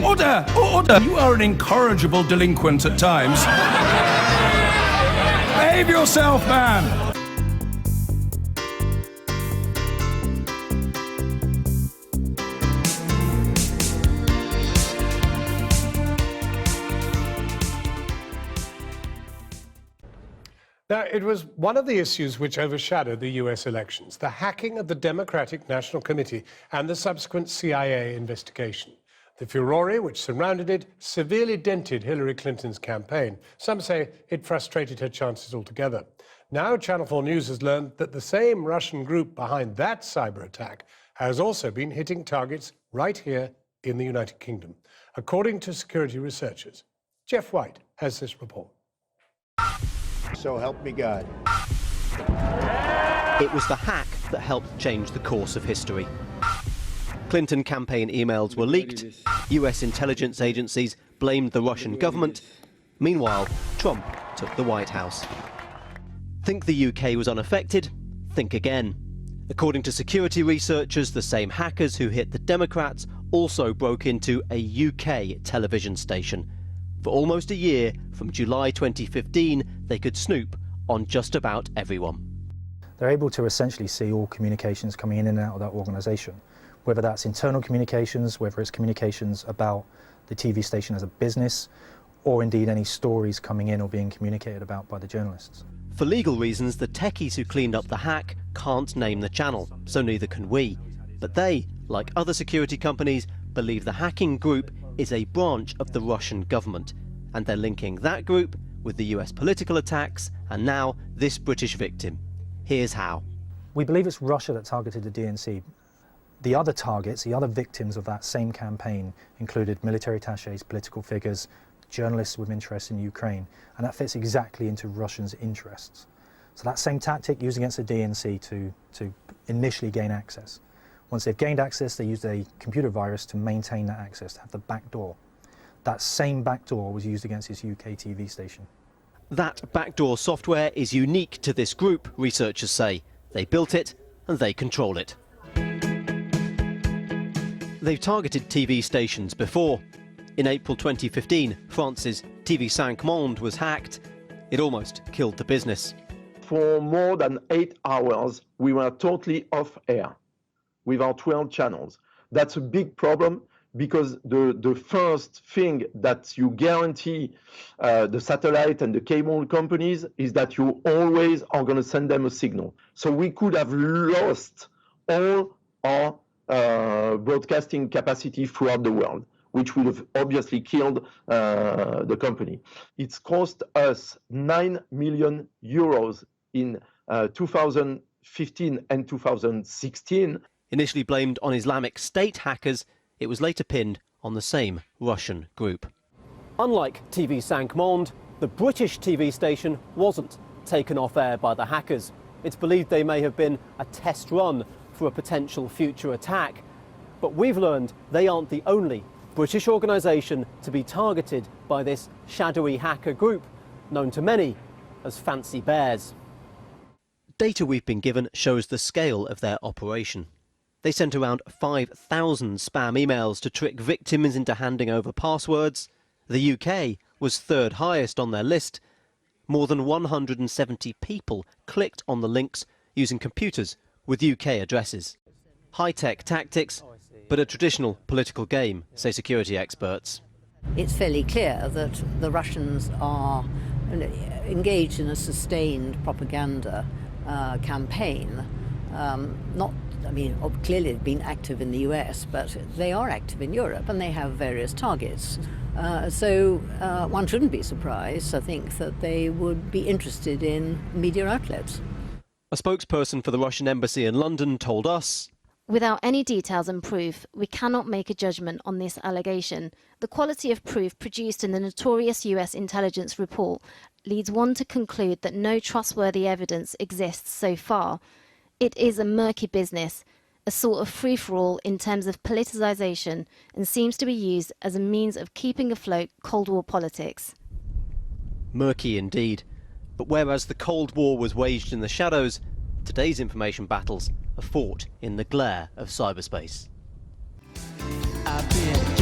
Order! Order! You are an incorrigible delinquent at times. Behave yourself, man! Now, it was one of the issues which overshadowed the US elections, the hacking of the Democratic National Committee and the subsequent CIA investigation. The furore which surrounded it severely dented Hillary Clinton's campaign. Some say it frustrated her chances altogether. Now, Channel 4 News has learned that the same Russian group behind that cyber attack has also been hitting targets right here in the United Kingdom, according to security researchers. Jeff White has this report. So help me God. It was the hack that helped change the course of history. Clinton campaign emails were leaked, US intelligence agencies blamed the Russian government. Meanwhile, Trump took the White House. Think the UK was unaffected? Think again. According to security researchers, the same hackers who hit the Democrats also broke into a UK television station. For almost a year, from July 2015, they could snoop on just about everyone. They're able to essentially see all communications coming in and out of that organisation, whether that's internal communications, whether it's communications about the TV station as a business, or indeed any stories coming in or being communicated about by the journalists. For legal reasons, the techies who cleaned up the hack can't name the channel, so neither can we. But they, like other security companies, believe the hacking group is a branch of the Russian government, and they're linking that group with the US political attacks and now this British victim. Here's how. We believe it's Russia that targeted the DNC. The other targets, the other victims of that same campaign included military attachés, political figures, journalists with interest in Ukraine, and that fits exactly into Russians' interests. So that same tactic used against the DNC to initially gain access. Once they've gained access, they used a computer virus to maintain that access, to have the back door. That same backdoor was used against his UK TV station. That backdoor software is unique to this group, researchers say. They built it and they control it. They've targeted TV stations before. In April 2015, France's TV5 Monde was hacked. It almost killed the business. For more than 8 hours, we were totally off air with our 12 channels. That's a big problem, because the first thing that you guarantee the satellite and the cable companies is that you always are going to send them a signal. So we could have lost all our broadcasting capacity throughout the world, which would have obviously killed the company. It's cost us 9 million euros in 2015 and 2016. Initially blamed on Islamic State hackers, it was later pinned on the same Russian group. Unlike TV5 Monde, the British TV station wasn't taken off air by the hackers. It's believed they may have been a test run for a potential future attack. But we've learned they aren't the only British organisation to be targeted by this shadowy hacker group, known to many as Fancy Bears. Data we've been given shows the scale of their operation. They sent around 5,000 spam emails to trick victims into handing over passwords. The UK was third highest on their list. More than 170 people clicked on the links using computers with UK addresses. High-tech tactics, but a traditional political game, say security experts. It's fairly clear that the Russians are engaged in a sustained propaganda campaign. Clearly they've been active in the US, but they are active in Europe and they have various targets. So one shouldn't be surprised, I think, that they would be interested in media outlets. A spokesperson for the Russian embassy in London told us, "Without any details and proof, we cannot make a judgment on this allegation. The quality of proof produced in the notorious US intelligence report leads one to conclude that no trustworthy evidence exists so far. It is a murky business, a sort of free-for-all in terms of politicisation, and seems to be used as a means of keeping afloat Cold War politics." Murky indeed. But whereas the Cold War was waged in the shadows, today's information battles are fought in the glare of cyberspace. I've been